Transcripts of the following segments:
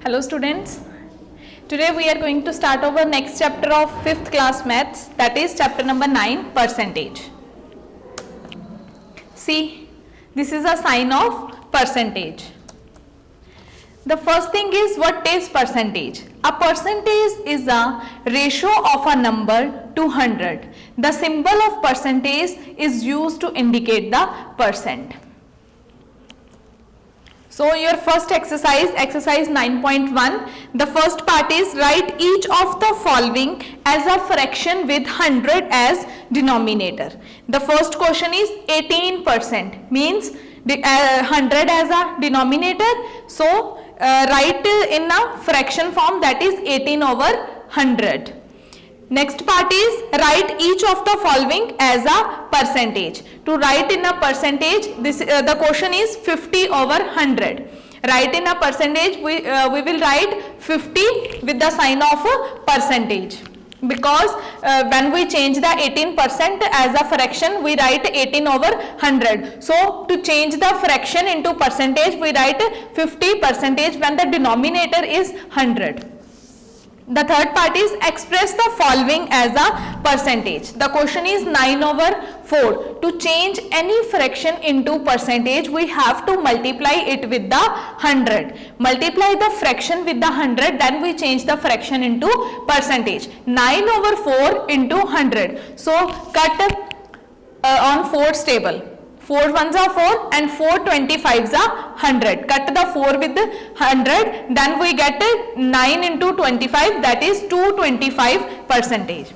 Hello students, today we are going to start our next chapter of 5th class maths, that is chapter number 9, percentage. See, this is a sign of percentage. The first thing is, what is percentage? A percentage is a ratio of a number to 100. The symbol of percentage is used to indicate the percent. So your first exercise 9.1, the first part is write each of the following as a fraction with 100 as denominator. The first question is 18%, means 100 as a denominator. So write in a fraction form, that is 18 over 100. Next part is write each of the following as a percentage. To write in a percentage, this the question is 50 over 100. Write in a percentage, we will write 50 with the sign of a percentage, because when we change the 18% as a fraction, we write 18 over 100. So to change the fraction into percentage, we write 50% when the denominator is 100. The third part is express the following as a percentage. The question is 9 over 4. To change any fraction into percentage, we have to multiply it with the 100. Multiply the fraction with the 100, then we change the fraction into percentage. 9 over 4 into 100. So cut on 4's table. 4 ones are 4 and 4 25s are 100. Cut the 4 with the 100, then we get 9 into 25, that is 225%.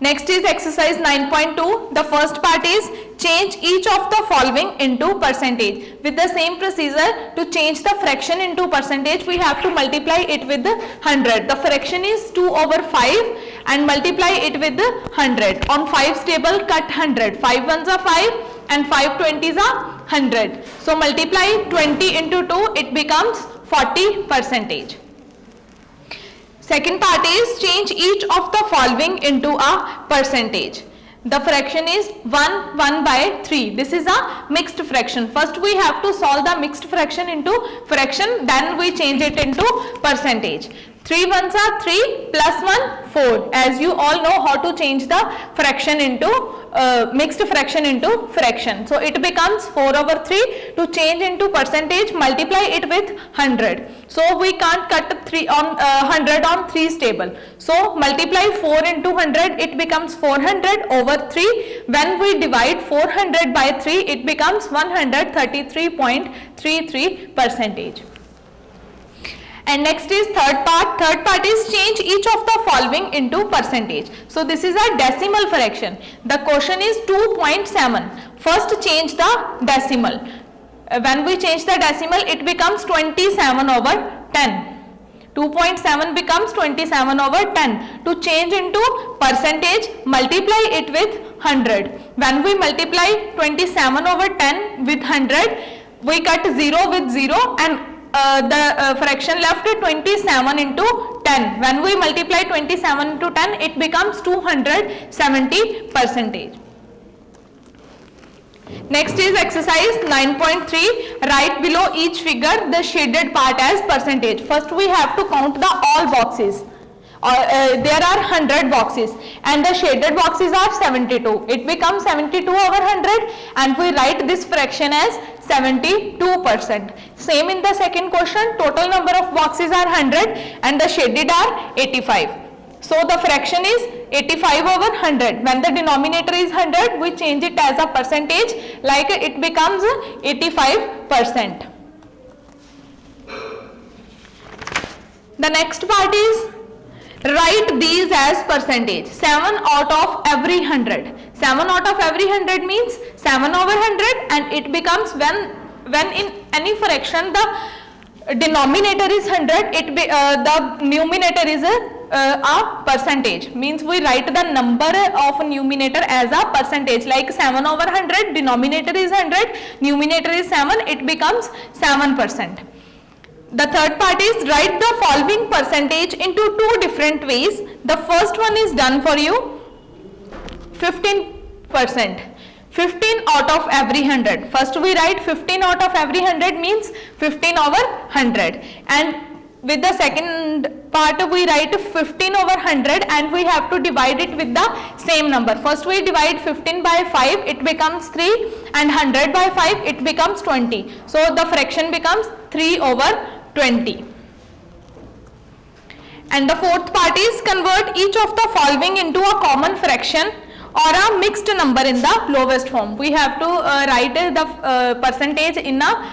Next is exercise 9.2. The first part is change each of the following into percentage. With the same procedure, to change the fraction into percentage, we have to multiply it with the 100. The fraction is 2 over 5 and multiply it with the 100. On 5's table, cut 100. 5 ones are 5 and 5 20s are 100. So multiply 20 into 2, it becomes 40%. Second part is change each of the following into a percentage. The fraction is 1 by 3. This is a mixed fraction. First we have to solve the mixed fraction into fraction, then we change it into percentage. 3 ones are 3 plus 1 4. As you all know how to change the fraction into mixed fraction into fraction. So it becomes 4 over 3. To change into percentage, multiply it with 100. So we can't cut 3 on 100 on 3's table. So multiply 4 into 100, it becomes 400 over 3. When we divide 400 by 3, it becomes 133.33%. And next is third part. Third part is change each of the following into percentage. So this is a decimal fraction. The question is 2.7. First change the decimal. When we change the decimal, it becomes 27 over 10. 2.7 becomes 27 over 10. To change into percentage, multiply it with 100. When we multiply 27 over 10 with 100, we cut 0 with 0 and the fraction left 27 into 10. When we multiply 27 into 10, it becomes 270%. Next is exercise 9.3. Write below each figure the shaded part as percentage. First we have to count the all boxes. There are 100 boxes and the shaded boxes are 72. It becomes 72 over 100 and we write this fraction as 72%. Same in the second question, total number of boxes are 100 and the shaded are 85. So the fraction is 85 over 100. When the denominator is 100, we change it as a percentage, like it becomes 85%. The next part is write these as percentage. 7 out of every 100. 7 out of every 100 means 7 over 100, and it becomes when in any fraction the denominator is 100, the numerator is a percentage. Means we write the number of numerator as a percentage, like 7 over 100, denominator is 100, numerator is 7, it becomes 7%. The third part is write the following percentage into two different ways. The first one is done for you, 15%. 15 out of every 100. First we write 15 out of every 100 means 15 over 100, and with the second part we write 15 over 100 and we have to divide it with the same number. First we divide 15 by 5, it becomes 3, and 100 by 5, it becomes 20. So the fraction becomes 3 over 20. And the fourth part is convert each of the following into a common fraction or a mixed number in the lowest form. We have to write the percentage in a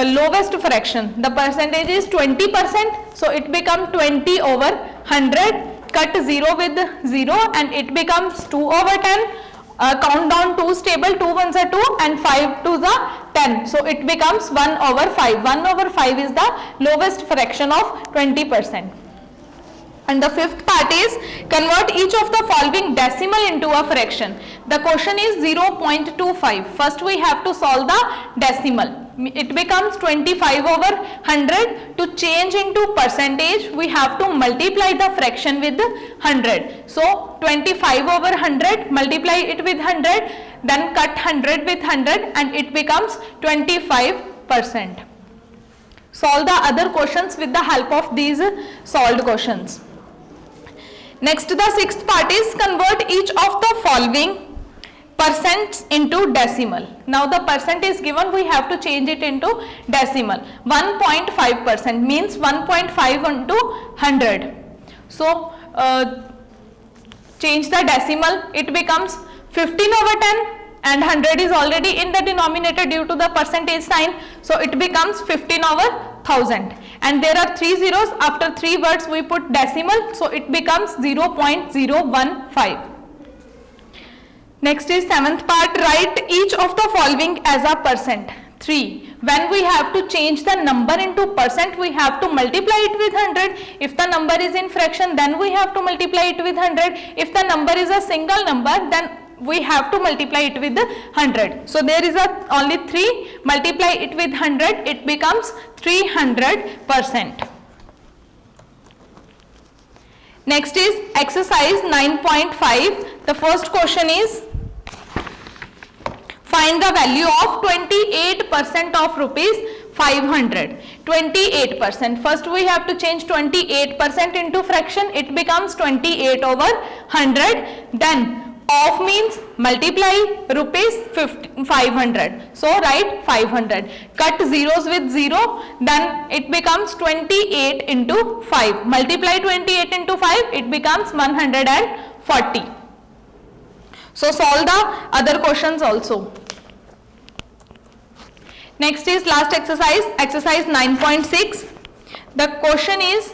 lowest fraction. The percentage is 20%, so it becomes 20 over 100, cut 0 with 0 and it becomes 2 over 10. Count down 2's table, 2 ones are 2 and 5 2's are 10. So it becomes 1 over 5. 1 over 5 is the lowest fraction of 20%. And the fifth part is convert each of the following decimal into a fraction. The question is 0.25. First we have to solve the decimal. It becomes 25 over 100. To change into percentage, we have to multiply the fraction with 100. So 25 over 100, multiply it with 100, then cut 100 with 100 and it becomes 25%. Solve the other questions with the help of these solved questions. Next, the sixth part is convert each of the following percents into decimal. Now the percent is given, we have to change it into decimal. 1.5% means 1.5 into 100. So change the decimal, it becomes 15 over 10 and 100 is already in the denominator due to the percentage sign. So it becomes 15 over 1000. And there are 3 zeros, after 3 words we put decimal, so it becomes 0.015. Next is seventh part, write each of the following as a percent. 3. When we have to change the number into percent, we have to multiply it with 100. If the number is in fraction, then we have to multiply it with 100. If the number is a single number, then we have to multiply it with 100. So there is only 3, multiply it with 100, it becomes 300%. Next is exercise 9.5. The first question is find the value of 28% of rupees 500. 28%. First we have to change 28% into fraction, it becomes 28 over 100. Then of means multiply rupees 500. So write 500. Cut zeros with 0. Then it becomes 28 into 5. Multiply 28 into 5. It becomes 140. So solve the other questions also. Next is last exercise. Exercise 9.6. The question is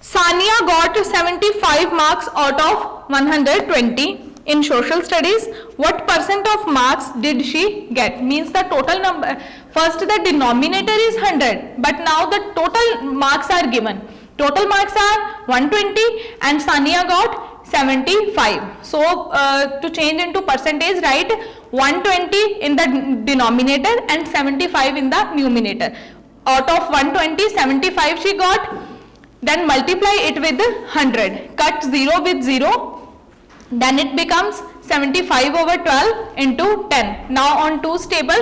Sania got 75 marks out of 120. In social studies, what percent of marks did she get? Means the total number, first the denominator is 100, but now the total marks are given. Total marks are 120 and Sania got 75. So to change into percentage, write 120 in the denominator and 75 in the numerator. Out of 120, 75 she got, then multiply it with 100. Cut 0 with 0. Then it becomes 75 over 12 into 10. Now on 2's table,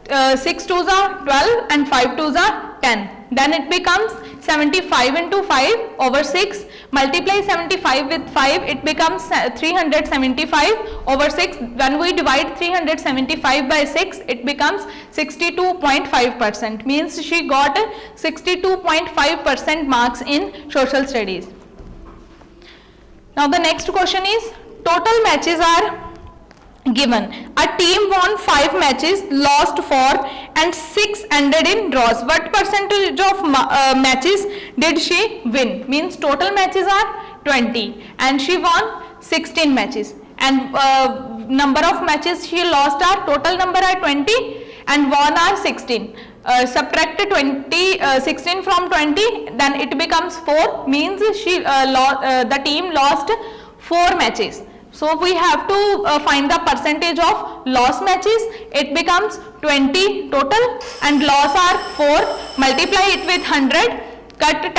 6 2's are 12 and 5 2's are 10. Then it becomes 75 into 5 over 6. Multiply 75 with 5, it becomes 375 over 6. When we divide 375 by 6, it becomes 62.5%. Means she got 62.5% marks in social studies. Now the next question is total matches are given. A team won 5 matches, lost 4 and 6 ended in draws. What percentage of matches did she win? Means total matches are 20 and she won 16 matches. And number of matches she lost are, total number are 20 and won are 16. Subtract 16 from 20, then it becomes 4, means the team lost 4 matches. So we have to find the percentage of lost matches. It becomes 20 total and loss are 4. Multiply it with 100. Cut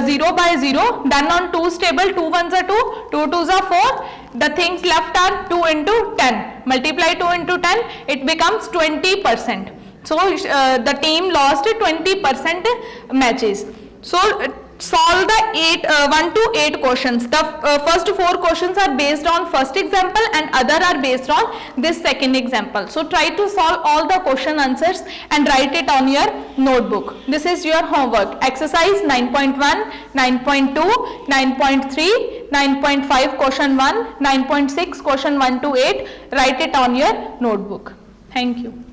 0 by 0. Then on 2's table, 2 ones are 2, 2 2's are 4. The things left are 2 into 10. Multiply 2 into 10, it becomes 20%. So the team lost 20% matches. So solve the 1 to 8 questions. The first 4 questions are based on first example and other are based on this second example. So try to solve all the question answers and write it on your notebook. This is your homework. Exercise 9.1, 9.2, 9.3, 9.5 question 1, 9.6 question 1 to 8. Write it on your notebook. Thank you.